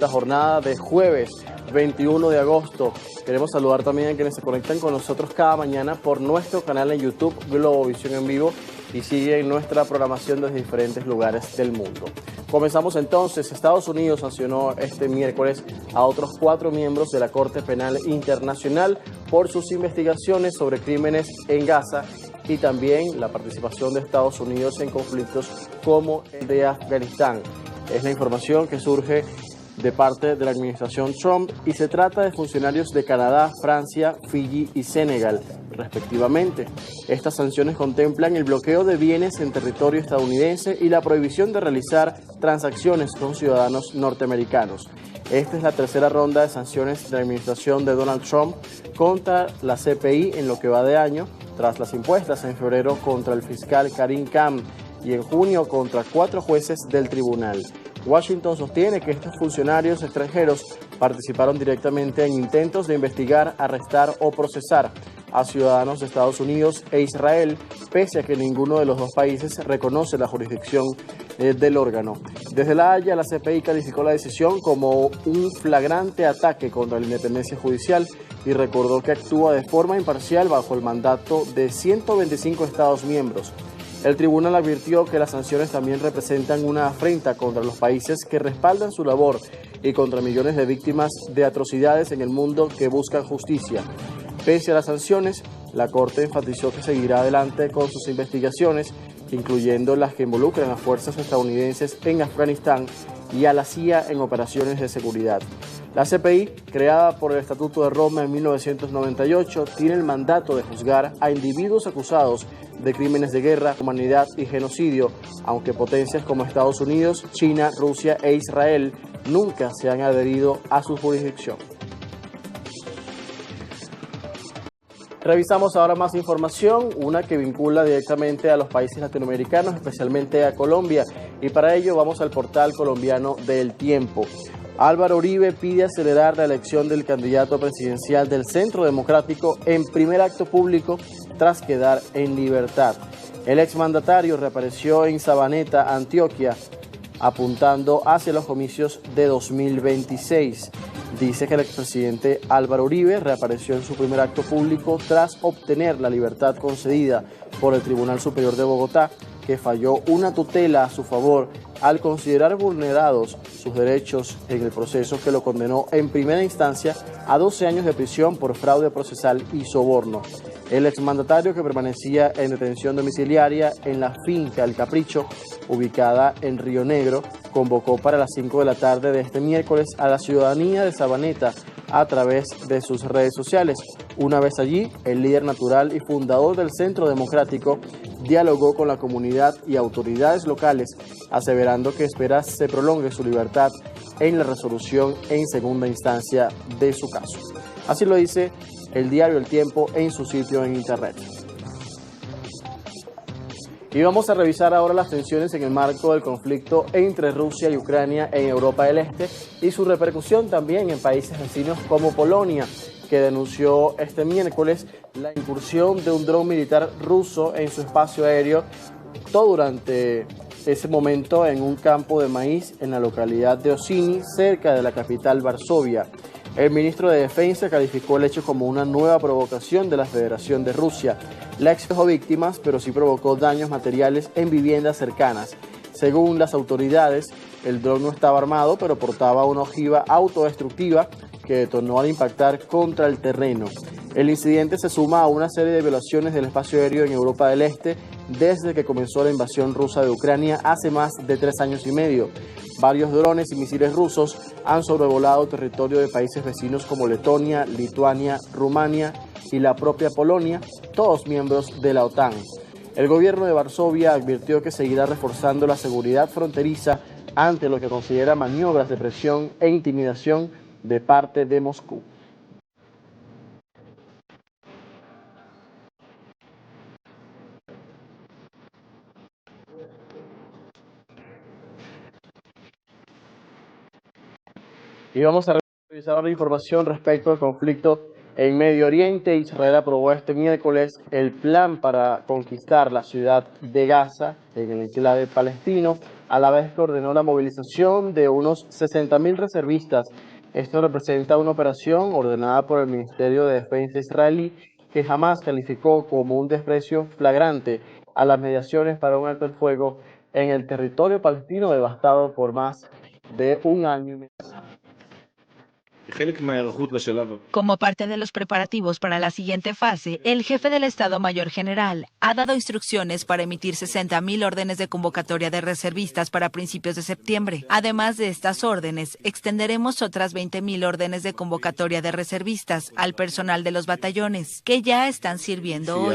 esta jornada de jueves 21 de agosto. Queremos saludar también a quienes se conectan con nosotros cada mañana por nuestro canal en YouTube, Globovisión en Vivo, y siguen nuestra programación desde diferentes lugares del mundo. Comenzamos entonces. Estados Unidos sancionó este miércoles a otros 4 miembros de la Corte Penal Internacional por sus investigaciones sobre crímenes en Gaza y también la participación de Estados Unidos en conflictos como el de Afganistán. Es la información que surge de parte de la administración Trump y se trata de funcionarios de Canadá, Francia, Fiyi y Senegal, respectivamente. Estas sanciones contemplan el bloqueo de bienes en territorio estadounidense y la prohibición de realizar transacciones con ciudadanos norteamericanos. Esta es la tercera ronda de sanciones de la administración de Donald Trump contra la CPI en lo que va de año, tras las impuestas en febrero contra el fiscal Karim Khan y en junio contra 4 jueces del tribunal. Washington sostiene que estos funcionarios extranjeros participaron directamente en intentos de investigar, arrestar o procesar a ciudadanos de Estados Unidos e Israel, pese a que ninguno de los dos países reconoce la jurisdicción del órgano. Desde La Haya, la CPI calificó la decisión como un flagrante ataque contra la independencia judicial y recordó que actúa de forma imparcial bajo el mandato de 125 Estados miembros. El tribunal advirtió que las sanciones también representan una afrenta contra los países que respaldan su labor y contra millones de víctimas de atrocidades en el mundo que buscan justicia. Pese a las sanciones, la Corte enfatizó que seguirá adelante con sus investigaciones, incluyendo las que involucran a fuerzas estadounidenses en Afganistán y a la CIA en operaciones de seguridad. La CPI, creada por el Estatuto de Roma en 1998, tiene el mandato de juzgar a individuos acusados de crímenes de guerra, humanidad y genocidio, aunque potencias como Estados Unidos, China, Rusia e Israel nunca se han adherido a su jurisdicción. Revisamos ahora más información, una que vincula directamente a los países latinoamericanos, especialmente a Colombia, y para ello vamos al portal colombiano del Tiempo. Álvaro Uribe pide acelerar la elección del candidato presidencial del Centro Democrático en primer acto público tras quedar en libertad. El exmandatario reapareció en Sabaneta, Antioquia, apuntando hacia los comicios de 2026. Dice que el expresidente Álvaro Uribe reapareció en su primer acto público tras obtener la libertad concedida por el Tribunal Superior de Bogotá, que falló una tutela a su favor al considerar vulnerados sus derechos en el proceso que lo condenó en primera instancia a 12 años de prisión por fraude procesal y soborno. El exmandatario, que permanecía en detención domiciliaria en la finca El Capricho, ubicada en Río Negro, convocó para las 5 de la tarde de este miércoles a la ciudadanía de Sabaneta a través de sus redes sociales. Una vez allí, el líder natural y fundador del Centro Democrático dialogó con la comunidad y autoridades locales, aseverando que espera se prolongue su libertad en la resolución en segunda instancia de su caso. Así lo dice el diario El Tiempo en su sitio en internet. Y vamos a revisar ahora las tensiones en el marco del conflicto entre Rusia y Ucrania en Europa del Este y su repercusión también en países vecinos como Polonia, que denunció este miércoles la incursión de un dron militar ruso en su espacio aéreo, todo durante ese momento en un campo de maíz en la localidad de Osini, cerca de la capital Varsovia. El ministro de Defensa calificó el hecho como una nueva provocación de la Federación de Rusia. La ex dejó víctimas, pero sí provocó daños materiales en viviendas cercanas. Según las autoridades, el dron no estaba armado, pero portaba una ojiva autodestructiva que detonó al impactar contra el terreno. El incidente se suma a una serie de violaciones del espacio aéreo en Europa del Este desde que comenzó la invasión rusa de Ucrania hace más de 3 años y medio. Varios drones y misiles rusos han sobrevolado territorio de países vecinos como Letonia, Lituania, Rumania y la propia Polonia, todos miembros de la OTAN. El gobierno de Varsovia advirtió que seguirá reforzando la seguridad fronteriza ante lo que considera maniobras de presión e intimidación de parte de Moscú. Y vamos a revisar la información respecto al conflicto en Medio Oriente. Israel aprobó este miércoles el plan para conquistar la ciudad de Gaza en el enclave palestino, a la vez que ordenó la movilización de unos 60.000 reservistas. Esto representa una operación ordenada por el Ministerio de Defensa israelí que jamás calificó como un desprecio flagrante a las mediaciones para un alto el fuego en el territorio palestino devastado por más de un año y medio. Como parte de los preparativos para la siguiente fase, el jefe del Estado Mayor General ha dado instrucciones para emitir 60.000 órdenes de convocatoria de reservistas para principios de septiembre. Además de estas órdenes, extenderemos otras 20.000 órdenes de convocatoria de reservistas al personal de los batallones, que ya están sirviendo hoy.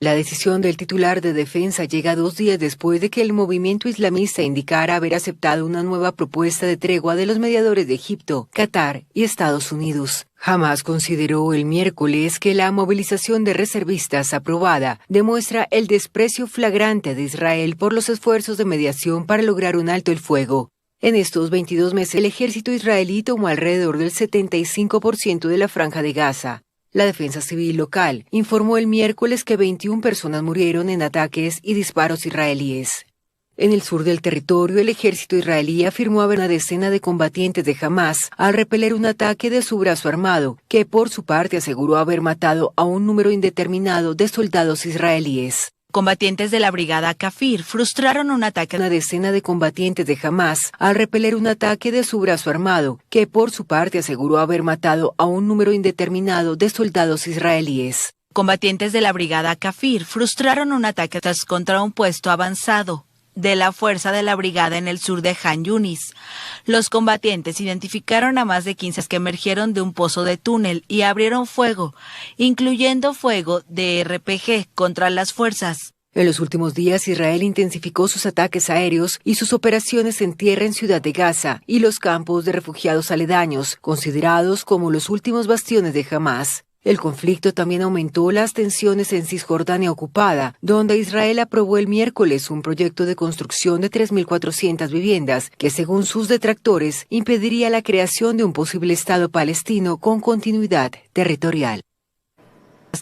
La decisión del titular de defensa llega 2 días después de que el movimiento islamista indicara haber aceptado una nueva propuesta de tregua de los mediadores de Egipto, Qatar y Estados Unidos. Hamás consideró el miércoles que la movilización de reservistas aprobada demuestra el desprecio flagrante de Israel por los esfuerzos de mediación para lograr un alto el fuego. En estos 22 meses, el ejército israelí tomó alrededor del 75% de la franja de Gaza. La defensa civil local informó el miércoles que 21 personas murieron en ataques y disparos israelíes. En el sur del territorio, el ejército israelí afirmó haber una decena de combatientes de Hamás al repeler un ataque de su brazo armado, que por su parte aseguró haber matado a un número indeterminado de soldados israelíes. Combatientes de la brigada Kafir frustraron un ataque. Una decena de combatientes de Hamás al repeler un ataque de su brazo armado, que por su parte aseguró haber matado a un número indeterminado de soldados israelíes. Combatientes de la brigada Kafir frustraron un ataque contra un puesto avanzado de la fuerza de la brigada en el sur de Han Yunis. Los combatientes identificaron a más de 15 que emergieron de un pozo de túnel y abrieron fuego, incluyendo fuego de RPG contra las fuerzas. En los últimos días, Israel intensificó sus ataques aéreos y sus operaciones en tierra en Ciudad de Gaza y los campos de refugiados aledaños, considerados como los últimos bastiones de Hamás. El conflicto también aumentó las tensiones en Cisjordania ocupada, donde Israel aprobó el miércoles un proyecto de construcción de 3.400 viviendas que, según sus detractores, impediría la creación de un posible Estado palestino con continuidad territorial.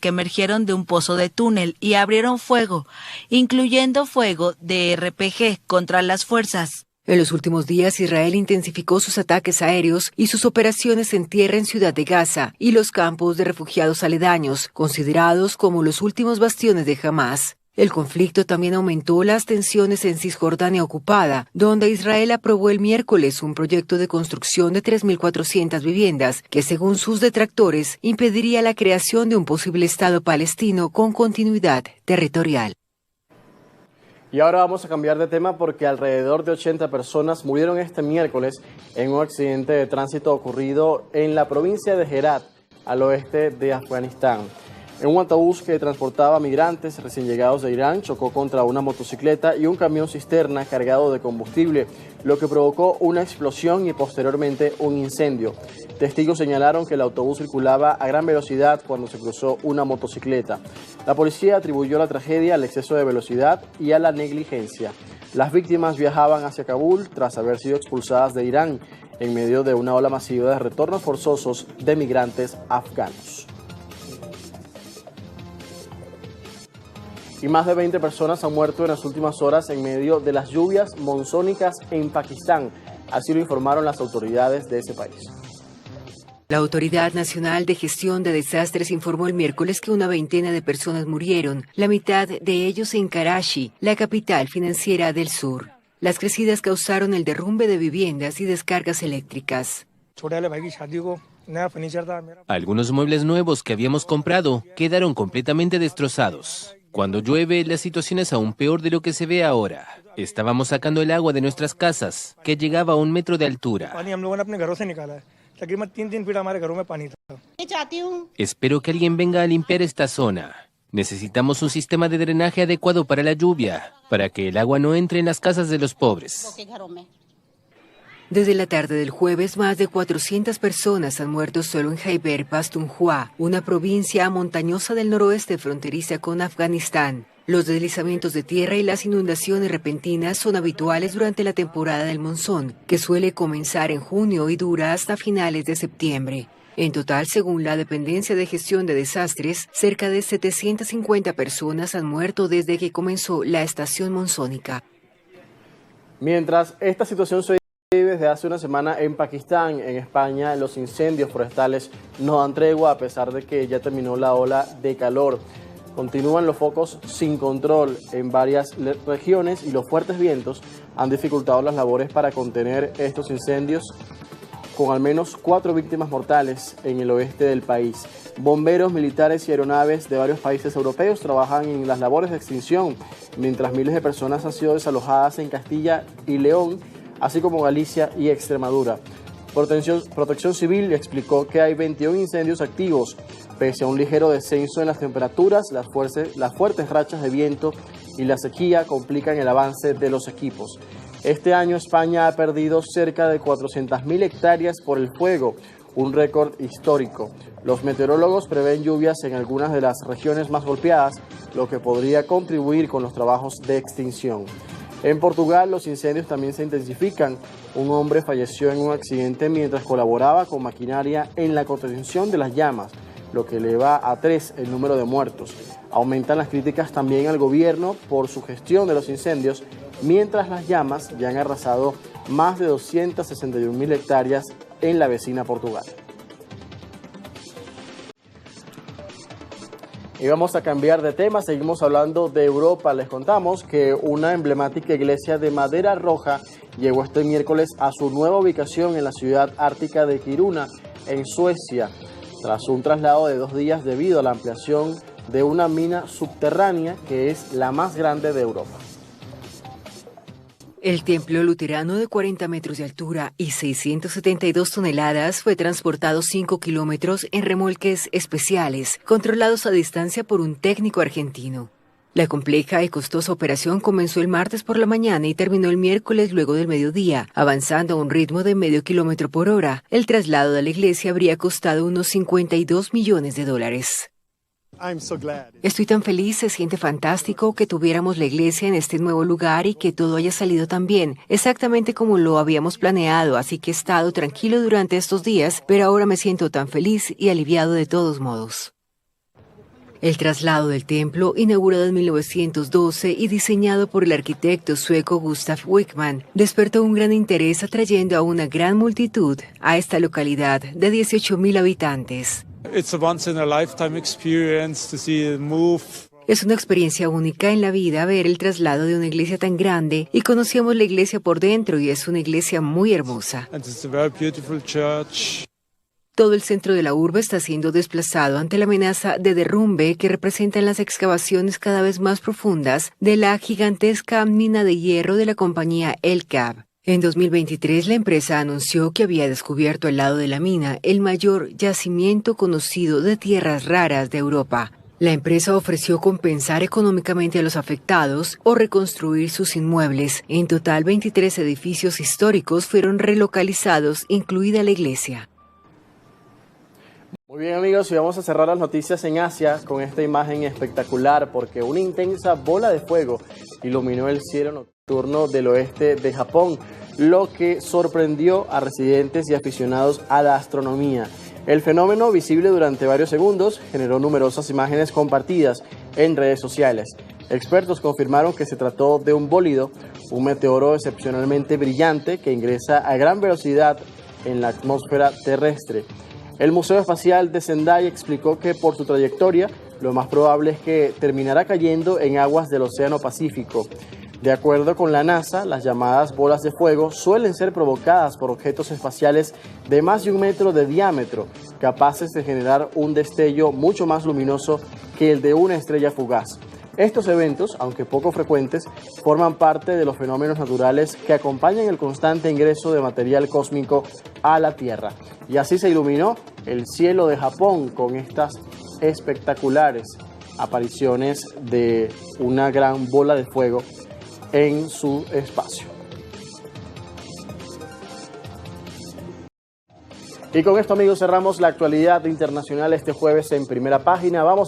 Que emergieron de un pozo de túnel y abrieron fuego, incluyendo fuego de RPG contra las fuerzas. En los últimos días, Israel intensificó sus ataques aéreos y sus operaciones en tierra en Ciudad de Gaza y los campos de refugiados aledaños, considerados como los últimos bastiones de Hamás. El conflicto también aumentó las tensiones en Cisjordania ocupada, donde Israel aprobó el miércoles un proyecto de construcción de 3.400 viviendas que, según sus detractores, impediría la creación de un posible Estado palestino con continuidad territorial. Y ahora vamos a cambiar de tema porque alrededor de 80 personas murieron este miércoles en un accidente de tránsito ocurrido en la provincia de Herat, al oeste de Afganistán. En un autobús que transportaba migrantes recién llegados de Irán chocó contra una motocicleta y un camión cisterna cargado de combustible, lo que provocó una explosión y posteriormente un incendio. Testigos señalaron que el autobús circulaba a gran velocidad cuando se cruzó una motocicleta. La policía atribuyó la tragedia al exceso de velocidad y a la negligencia. Las víctimas viajaban hacia Kabul tras haber sido expulsadas de Irán en medio de una ola masiva de retornos forzosos de migrantes afganos. Y más de 20 personas han muerto en las últimas horas en medio de las lluvias monzónicas en Pakistán. Así lo informaron las autoridades de ese país. La Autoridad Nacional de Gestión de Desastres informó el miércoles que una veintena de personas murieron, la mitad de ellos en Karachi, la capital financiera del sur. Las crecidas causaron el derrumbe de viviendas y descargas eléctricas. Algunos muebles nuevos que habíamos comprado quedaron completamente destrozados. Cuando llueve, la situación es aún peor de lo que se ve ahora. Estábamos sacando el agua de nuestras casas, que llegaba a 1 metro de altura. Espero que alguien venga a limpiar esta zona. Necesitamos un sistema de drenaje adecuado para la lluvia, para que el agua no entre en las casas de los pobres. Desde la tarde del jueves, más de 400 personas han muerto solo en Khyber Pakhtunkhwa, una provincia montañosa del noroeste fronteriza con Afganistán. Los deslizamientos de tierra y las inundaciones repentinas son habituales durante la temporada del monzón, que suele comenzar en junio y dura hasta finales de septiembre. En total, según la Dependencia de Gestión de Desastres, cerca de 750 personas han muerto desde que comenzó la estación monzónica. Mientras esta situación se vive desde hace una semana en Pakistán, en España, los incendios forestales no dan tregua a pesar de que ya terminó la ola de calor. Continúan los focos sin control en varias regiones y los fuertes vientos han dificultado las labores para contener estos incendios, con al menos 4 víctimas mortales en el oeste del país. Bomberos, militares y aeronaves de varios países europeos trabajan en las labores de extinción, mientras miles de personas han sido desalojadas en Castilla y León, así como Galicia y Extremadura. Protección Civil explicó que hay 21 incendios activos, pese a un ligero descenso en las temperaturas, las fuertes rachas de viento y la sequía complican el avance de los equipos. Este año España ha perdido cerca de 400.000 hectáreas por el fuego, un récord histórico. Los meteorólogos prevén lluvias en algunas de las regiones más golpeadas, lo que podría contribuir con los trabajos de extinción. En Portugal los incendios también se intensifican. Un hombre falleció en un accidente mientras colaboraba con maquinaria en la contención de las llamas, lo que eleva a 3 el número de muertos. Aumentan las críticas también al gobierno por su gestión de los incendios, mientras las llamas ya han arrasado más de 261.000 hectáreas en la vecina Portugal. Y vamos a cambiar de tema, seguimos hablando de Europa. Les contamos que una emblemática iglesia de madera roja llegó este miércoles a su nueva ubicación en la ciudad ártica de Kiruna, en Suecia, tras un traslado de 2 días debido a la ampliación de una mina subterránea que es la más grande de Europa. El templo luterano de 40 metros de altura y 672 toneladas fue transportado 5 kilómetros en remolques especiales, controlados a distancia por un técnico argentino. La compleja y costosa operación comenzó el martes por la mañana y terminó el miércoles luego del mediodía, avanzando a un ritmo de medio kilómetro por hora. El traslado de la iglesia habría costado unos 52 millones de dólares. Estoy tan feliz, se siente fantástico que tuviéramos la iglesia en este nuevo lugar y que todo haya salido tan bien, exactamente como lo habíamos planeado, así que he estado tranquilo durante estos días, pero ahora me siento tan feliz y aliviado de todos modos. El traslado del templo, inaugurado en 1912 y diseñado por el arquitecto sueco Gustav Wickman, despertó un gran interés atrayendo a una gran multitud a esta localidad de 18.000 habitantes. Es una experiencia única en la vida ver el traslado de una iglesia tan grande y conocíamos la iglesia por dentro y es una iglesia muy hermosa. Todo el centro de la urbe está siendo desplazado ante la amenaza de derrumbe que representan las excavaciones cada vez más profundas de la gigantesca mina de hierro de la compañía LKAB. En 2023, la empresa anunció que había descubierto al lado de la mina el mayor yacimiento conocido de tierras raras de Europa. La empresa ofreció compensar económicamente a los afectados o reconstruir sus inmuebles. En total, 23 edificios históricos fueron relocalizados, incluida la iglesia. Muy bien, amigos, y vamos a cerrar las noticias en Asia con esta imagen espectacular porque una intensa bola de fuego iluminó el cielo nocturno del oeste de Japón, lo que sorprendió a residentes y aficionados a la astronomía. El fenómeno, visible durante varios segundos, generó numerosas imágenes compartidas en redes sociales. Expertos confirmaron que se trató de un bólido, un meteoro excepcionalmente brillante que ingresa a gran velocidad en la atmósfera terrestre. El Museo Espacial de Sendai explicó que por su trayectoria, lo más probable es que terminará cayendo en aguas del Océano Pacífico. De acuerdo con la NASA, las llamadas bolas de fuego suelen ser provocadas por objetos espaciales de más de 1 metro de diámetro, capaces de generar un destello mucho más luminoso que el de una estrella fugaz. Estos eventos, aunque poco frecuentes, forman parte de los fenómenos naturales que acompañan el constante ingreso de material cósmico a la Tierra. Y así se iluminó el cielo de Japón con estas espectaculares apariciones de una gran bola de fuego en su espacio. Y con esto, amigos, cerramos la actualidad internacional este jueves en Primera Página. Vamos